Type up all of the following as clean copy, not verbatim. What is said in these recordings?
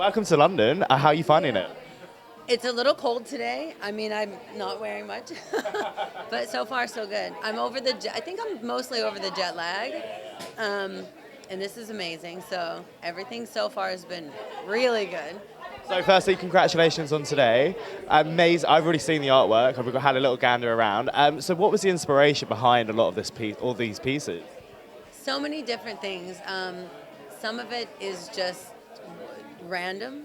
Welcome to London. How are you finding it? It's a little cold today. I mean, I'm not wearing much, but so far so good. I think I'm mostly over the jet lag, um, and this is amazing. So everything so far has been really good. So, firstly, congratulations on today. Amazing. I've already seen the artwork. I've had a little gander around. So, what was the inspiration behind a lot of all these pieces? So many different things. Some of it is just random.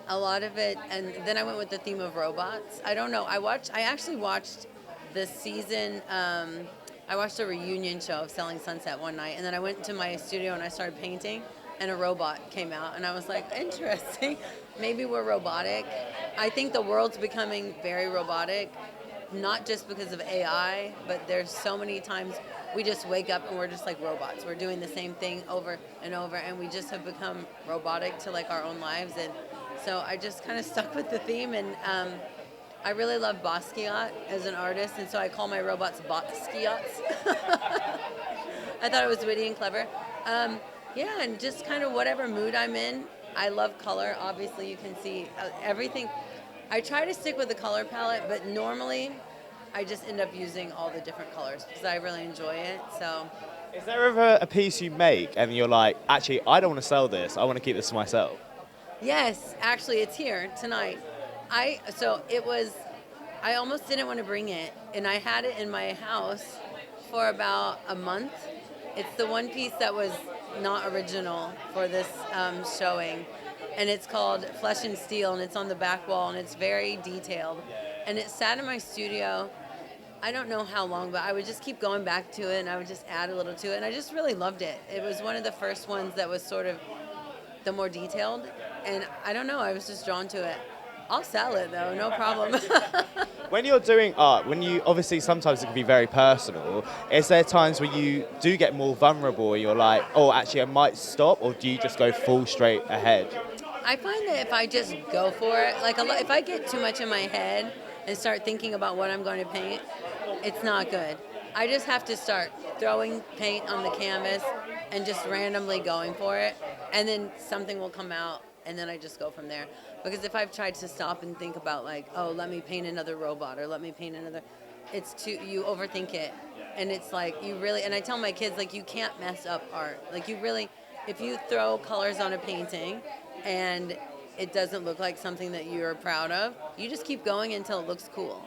A lot of it, and then I went with the theme of robots. I don't know. I actually watched this season. I watched a reunion show of Selling Sunset one night, and then I went to my studio and I started painting, and a robot came out, and I was like, interesting. Maybe we're robotic. I think the world's becoming very robotic, not just because of AI, but there's so many times we just wake up and we're just like robots. We're doing the same thing over and over, and we just have become robotic to like our own lives. And so I just kind of stuck with the theme, and I really love Basquiat as an artist, and so I call my robots Basquiats. I thought it was witty and clever. Yeah, and just kind of whatever mood I'm in. I love color. Obviously, you can see everything. I try to stick with the color palette, but normally I just end up using all the different colors because I really enjoy it. So, Is there ever a piece you make and you're like, actually, I don't want to sell this. I want to keep this to myself? yes, actually, it's here tonight. So it was. I almost didn't want to bring it, and I had it in my house for about a month. It's the one piece that was not original for this showing, and it's called Flesh and Steel, and it's on the back wall, and it's very detailed. And it sat in my studio. I don't know how long, but I would just keep going back to it, and I would just add a little to it, and I just really loved it. It was one of the first ones that was sort of the more detailed, and I don't know, I was just drawn to it. I'll sell it though, no problem. When you're doing art, when you obviously sometimes it can be very personal, is there times where you do get more vulnerable and you're like, oh, actually, I might stop, or do you just go full straight ahead? I find that if I just go for it, like if I get too much in my head and start thinking about what I'm going to paint, it's not good. I just have to start throwing paint on the canvas and just randomly going for it, and then something will come out, and then I just go from there. Because if I've tried to stop and think about like, oh, let me paint another robot or let me paint another, you overthink it, and it's like you really. And I tell my kids like you can't mess up art. Like you really, if you throw colors on a painting and it doesn't look like something that you're proud of, you just keep going until it looks cool.